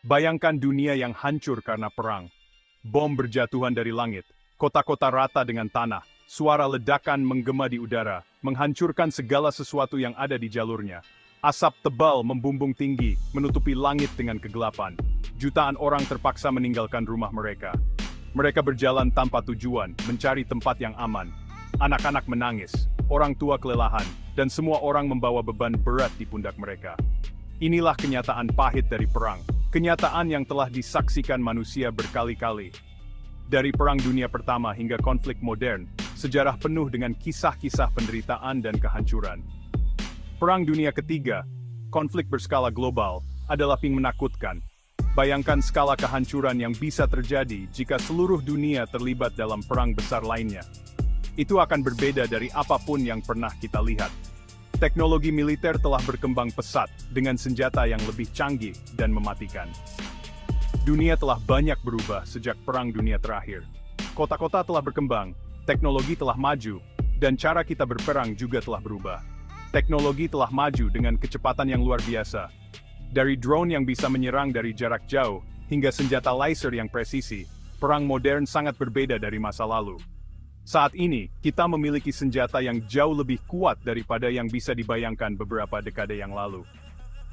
Bayangkan dunia yang hancur karena perang. Bom berjatuhan dari langit, kota-kota rata dengan tanah, suara ledakan menggema di udara, menghancurkan segala sesuatu yang ada di jalurnya. Asap tebal membumbung tinggi, menutupi langit dengan kegelapan. Jutaan orang terpaksa meninggalkan rumah mereka. Mereka berjalan tanpa tujuan, mencari tempat yang aman. Anak-anak menangis, orang tua kelelahan, dan semua orang membawa beban berat di pundak mereka. Inilah kenyataan pahit dari perang. Kenyataan yang telah disaksikan manusia berkali-kali. Dari Perang Dunia Pertama hingga konflik modern, sejarah penuh dengan kisah-kisah penderitaan dan kehancuran. Perang Dunia Ketiga, konflik berskala global, adalah yang menakutkan. Bayangkan skala kehancuran yang bisa terjadi jika seluruh dunia terlibat dalam perang besar lainnya. Itu akan berbeda dari apapun yang pernah kita lihat. Teknologi militer telah berkembang pesat dengan senjata yang lebih canggih dan mematikan. Dunia telah banyak berubah sejak Perang Dunia terakhir. Kota-kota telah berkembang, teknologi telah maju, dan cara kita berperang juga telah berubah. Teknologi telah maju dengan kecepatan yang luar biasa. Dari drone yang bisa menyerang dari jarak jauh, hingga senjata laser yang presisi, perang modern sangat berbeda dari masa lalu. Saat ini, kita memiliki senjata yang jauh lebih kuat daripada yang bisa dibayangkan beberapa dekade yang lalu.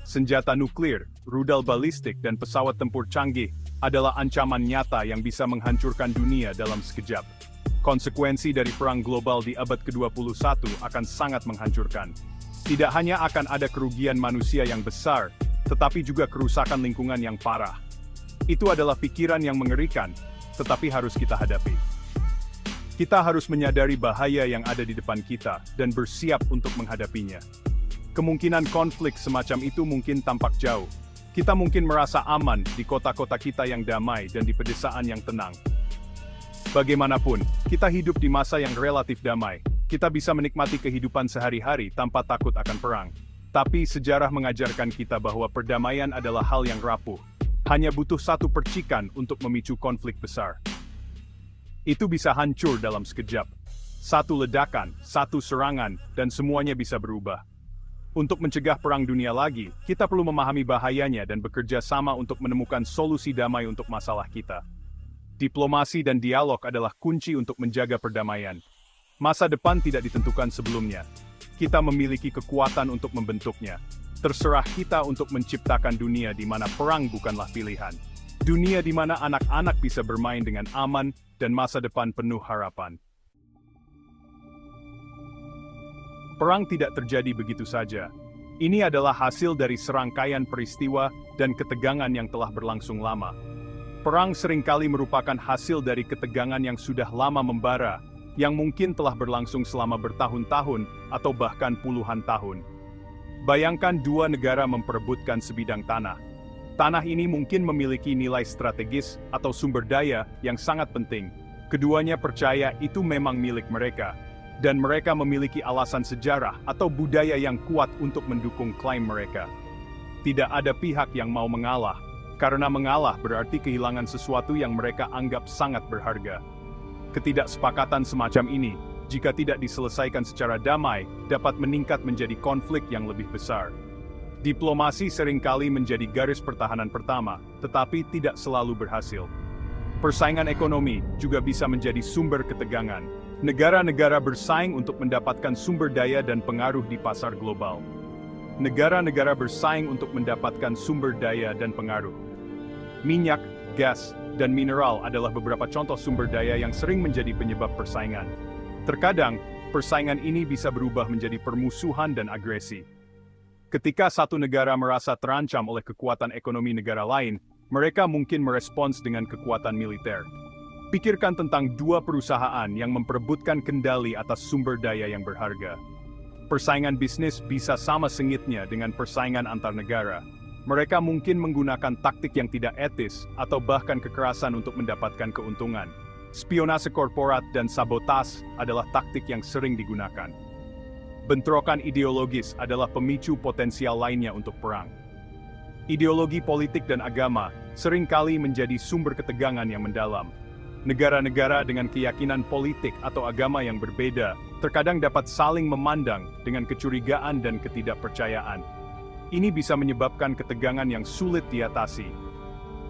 Senjata nuklir, rudal balistik dan pesawat tempur canggih adalah ancaman nyata yang bisa menghancurkan dunia dalam sekejap. Konsekuensi dari perang global di abad ke-21 akan sangat menghancurkan. Tidak hanya akan ada kerugian manusia yang besar, tetapi juga kerusakan lingkungan yang parah. Itu adalah pikiran yang mengerikan, tetapi harus kita hadapi. Kita harus menyadari bahaya yang ada di depan kita dan bersiap untuk menghadapinya. Kemungkinan konflik semacam itu mungkin tampak jauh. Kita mungkin merasa aman di kota-kota kita yang damai dan di pedesaan yang tenang. Bagaimanapun, kita hidup di masa yang relatif damai. Kita bisa menikmati kehidupan sehari-hari tanpa takut akan perang. Tapi sejarah mengajarkan kita bahwa perdamaian adalah hal yang rapuh. Hanya butuh satu percikan untuk memicu konflik besar. Itu bisa hancur dalam sekejap. Satu ledakan, satu serangan, dan semuanya bisa berubah. Untuk mencegah perang dunia lagi, kita perlu memahami bahayanya dan bekerja sama untuk menemukan solusi damai untuk masalah kita. Diplomasi dan dialog adalah kunci untuk menjaga perdamaian. Masa depan tidak ditentukan sebelumnya. Kita memiliki kekuatan untuk membentuknya. Terserah kita untuk menciptakan dunia di mana perang bukanlah pilihan. Dunia di mana anak-anak bisa bermain dengan aman dan masa depan penuh harapan. Perang tidak terjadi begitu saja. Ini adalah hasil dari serangkaian peristiwa dan ketegangan yang telah berlangsung lama. Perang seringkali merupakan hasil dari ketegangan yang sudah lama membara, yang mungkin telah berlangsung selama bertahun-tahun atau bahkan puluhan tahun. Bayangkan dua negara memperebutkan sebidang tanah. Tanah ini mungkin memiliki nilai strategis atau sumber daya yang sangat penting. Keduanya percaya itu memang milik mereka, dan mereka memiliki alasan sejarah atau budaya yang kuat untuk mendukung klaim mereka. Tidak ada pihak yang mau mengalah, karena mengalah berarti kehilangan sesuatu yang mereka anggap sangat berharga. Ketidaksepakatan semacam ini, jika tidak diselesaikan secara damai, dapat meningkat menjadi konflik yang lebih besar. Diplomasi seringkali menjadi garis pertahanan pertama, tetapi tidak selalu berhasil. Persaingan ekonomi juga bisa menjadi sumber ketegangan. Negara-negara bersaing untuk mendapatkan sumber daya dan pengaruh di pasar global. Negara-negara bersaing untuk mendapatkan sumber daya dan pengaruh. Minyak, gas, dan mineral adalah beberapa contoh sumber daya yang sering menjadi penyebab persaingan. Terkadang, persaingan ini bisa berubah menjadi permusuhan dan agresi. Ketika satu negara merasa terancam oleh kekuatan ekonomi negara lain, mereka mungkin merespons dengan kekuatan militer. Pikirkan tentang dua perusahaan yang memperebutkan kendali atas sumber daya yang berharga. Persaingan bisnis bisa sama sengitnya dengan persaingan antar negara. Mereka mungkin menggunakan taktik yang tidak etis atau bahkan kekerasan untuk mendapatkan keuntungan. Spionase korporat dan sabotase adalah taktik yang sering digunakan. Bentrokan ideologis adalah pemicu potensial lainnya untuk perang. Ideologi politik dan agama seringkali menjadi sumber ketegangan yang mendalam. Negara-negara dengan keyakinan politik atau agama yang berbeda terkadang dapat saling memandang dengan kecurigaan dan ketidakpercayaan. Ini bisa menyebabkan ketegangan yang sulit diatasi.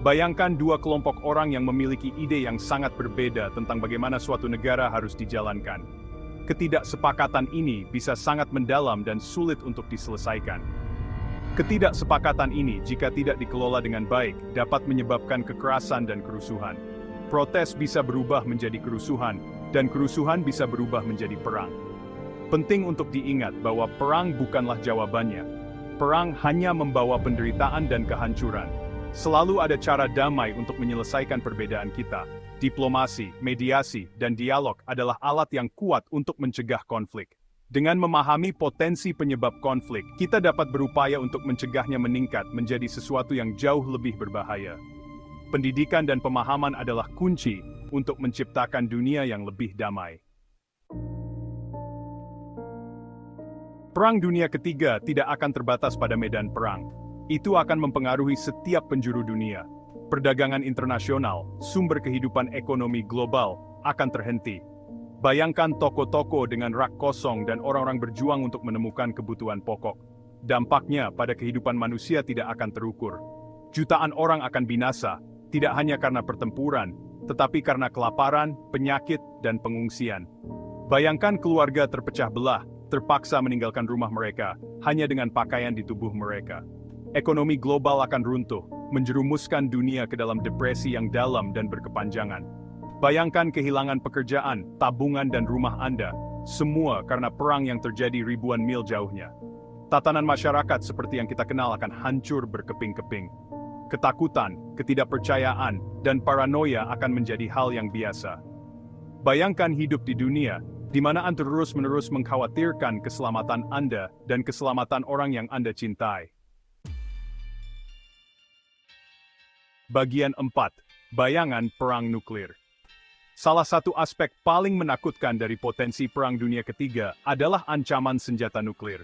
Bayangkan dua kelompok orang yang memiliki ide yang sangat berbeda tentang bagaimana suatu negara harus dijalankan. Ketidaksepakatan ini bisa sangat mendalam dan sulit untuk diselesaikan. Ketidaksepakatan ini, jika tidak dikelola dengan baik, dapat menyebabkan kekerasan dan kerusuhan. Protes bisa berubah menjadi kerusuhan, dan kerusuhan bisa berubah menjadi perang. Penting untuk diingat bahwa perang bukanlah jawabannya. Perang hanya membawa penderitaan dan kehancuran. Selalu ada cara damai untuk menyelesaikan perbedaan kita. Diplomasi, mediasi, dan dialog adalah alat yang kuat untuk mencegah konflik. Dengan memahami potensi penyebab konflik, kita dapat berupaya untuk mencegahnya meningkat menjadi sesuatu yang jauh lebih berbahaya. Pendidikan dan pemahaman adalah kunci untuk menciptakan dunia yang lebih damai. Perang Dunia Ketiga tidak akan terbatas pada medan perang. Itu akan mempengaruhi setiap penjuru dunia. Perdagangan internasional, sumber kehidupan ekonomi global, akan terhenti. Bayangkan toko-toko dengan rak kosong dan orang-orang berjuang untuk menemukan kebutuhan pokok. Dampaknya pada kehidupan manusia tidak akan terukur. Jutaan orang akan binasa, tidak hanya karena pertempuran, tetapi karena kelaparan, penyakit, dan pengungsian. Bayangkan keluarga terpecah belah, terpaksa meninggalkan rumah mereka, hanya dengan pakaian di tubuh mereka. Ekonomi global akan runtuh, menjerumuskan dunia ke dalam depresi yang dalam dan berkepanjangan. Bayangkan kehilangan pekerjaan, tabungan dan rumah Anda, semua karena perang yang terjadi ribuan mil jauhnya. Tatanan masyarakat seperti yang kita kenal akan hancur berkeping-keping. Ketakutan, ketidakpercayaan, dan paranoia akan menjadi hal yang biasa. Bayangkan hidup di dunia, di mana Anda terus-menerus mengkhawatirkan keselamatan Anda dan keselamatan orang yang Anda cintai. Bagian 4. Bayangan perang nuklir. Salah satu aspek paling menakutkan dari potensi Perang Dunia Ketiga adalah ancaman senjata nuklir.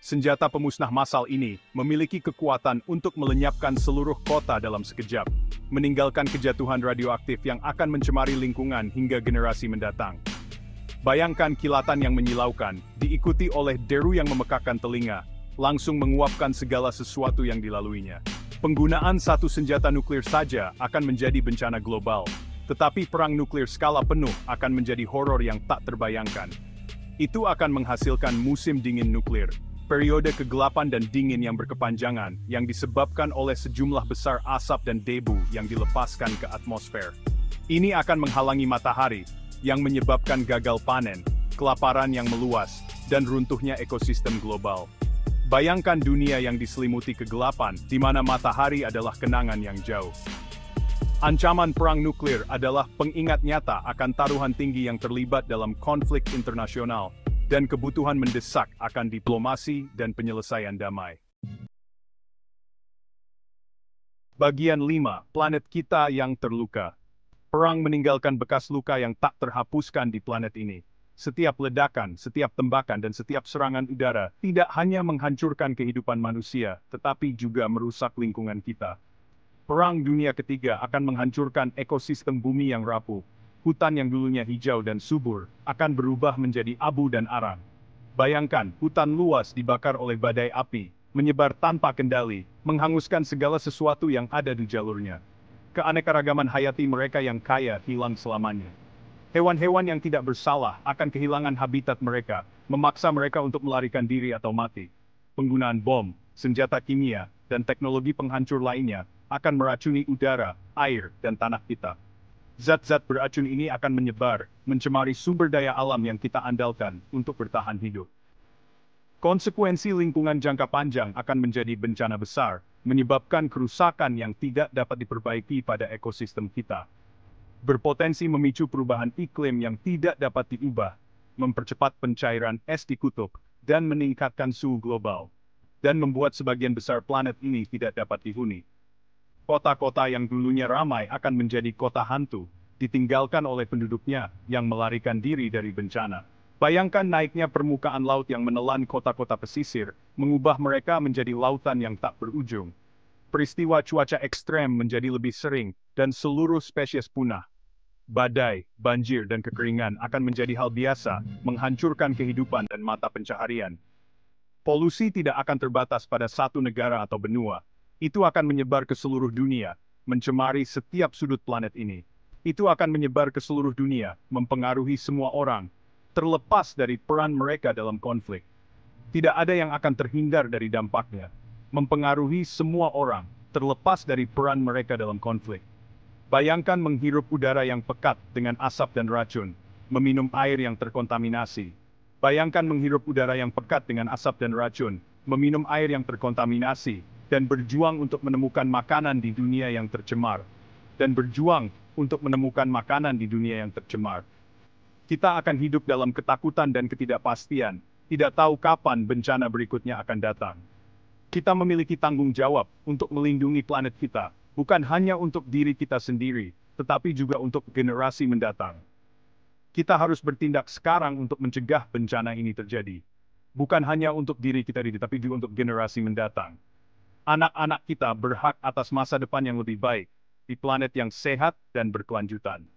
Senjata pemusnah massal ini memiliki kekuatan untuk melenyapkan seluruh kota dalam sekejap, meninggalkan kejatuhan radioaktif yang akan mencemari lingkungan hingga generasi mendatang. Bayangkan kilatan yang menyilaukan, diikuti oleh deru yang memekakan telinga, langsung menguapkan segala sesuatu yang dilaluinya. Penggunaan satu senjata nuklir saja akan menjadi bencana global, tetapi perang nuklir skala penuh akan menjadi horor yang tak terbayangkan. Itu akan menghasilkan musim dingin nuklir, periode kegelapan dan dingin yang berkepanjangan yang disebabkan oleh sejumlah besar asap dan debu yang dilepaskan ke atmosfer. Ini akan menghalangi matahari, yang menyebabkan gagal panen, kelaparan yang meluas, dan runtuhnya ekosistem global. Bayangkan dunia yang diselimuti kegelapan, di mana matahari adalah kenangan yang jauh. Ancaman perang nuklir adalah pengingat nyata akan taruhan tinggi yang terlibat dalam konflik internasional, dan kebutuhan mendesak akan diplomasi dan penyelesaian damai. Bagian 5. Planet kita yang terluka. Perang meninggalkan bekas luka yang tak terhapuskan di planet ini. Setiap ledakan, setiap tembakan, dan setiap serangan udara tidak hanya menghancurkan kehidupan manusia, tetapi juga merusak lingkungan kita. Perang Dunia Ketiga akan menghancurkan ekosistem bumi yang rapuh. Hutan yang dulunya hijau dan subur akan berubah menjadi abu dan arang. Bayangkan, hutan luas dibakar oleh badai api, menyebar tanpa kendali, menghanguskan segala sesuatu yang ada di jalurnya. Keanekaragaman hayati mereka yang kaya hilang selamanya. Hewan-hewan yang tidak bersalah akan kehilangan habitat mereka, memaksa mereka untuk melarikan diri atau mati. Penggunaan bom, senjata kimia, dan teknologi penghancur lainnya akan meracuni udara, air, dan tanah kita. Zat-zat beracun ini akan menyebar, mencemari sumber daya alam yang kita andalkan untuk bertahan hidup. Konsekuensi lingkungan jangka panjang akan menjadi bencana besar, menyebabkan kerusakan yang tidak dapat diperbaiki pada ekosistem kita. Berpotensi memicu perubahan iklim yang tidak dapat diubah, mempercepat pencairan es di kutub, dan meningkatkan suhu global, dan membuat sebagian besar planet ini tidak dapat dihuni. Kota-kota yang dulunya ramai akan menjadi kota hantu, ditinggalkan oleh penduduknya yang melarikan diri dari bencana. Bayangkan naiknya permukaan laut yang menelan kota-kota pesisir, mengubah mereka menjadi lautan yang tak berujung. Peristiwa cuaca ekstrem menjadi lebih sering, dan seluruh spesies punah. Badai, banjir, dan kekeringan akan menjadi hal biasa, menghancurkan kehidupan dan mata pencaharian. Polusi tidak akan terbatas pada satu negara atau benua. Itu akan menyebar ke seluruh dunia, mencemari setiap sudut planet ini. Itu akan menyebar ke seluruh dunia, mempengaruhi semua orang, terlepas dari peran mereka dalam konflik. Tidak ada yang akan terhindar dari dampaknya, mempengaruhi semua orang, terlepas dari peran mereka dalam konflik. Bayangkan menghirup udara yang pekat dengan asap dan racun, meminum air yang terkontaminasi. Bayangkan menghirup udara yang pekat dengan asap dan racun, meminum air yang terkontaminasi, dan berjuang untuk menemukan makanan di dunia yang tercemar. Dan berjuang untuk menemukan makanan di dunia yang tercemar. Kita akan hidup dalam ketakutan dan ketidakpastian, tidak tahu kapan bencana berikutnya akan datang. Kita memiliki tanggung jawab untuk melindungi planet kita, bukan hanya untuk diri kita sendiri, tetapi juga untuk generasi mendatang. Kita harus bertindak sekarang untuk mencegah bencana ini terjadi. Bukan hanya untuk diri kita, tapi juga untuk generasi mendatang. Anak-anak kita berhak atas masa depan yang lebih baik, di planet yang sehat dan berkelanjutan.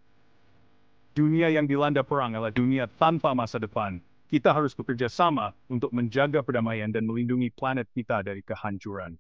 Dunia yang dilanda perang adalah dunia tanpa masa depan. Kita harus bekerja sama untuk menjaga perdamaian dan melindungi planet kita dari kehancuran.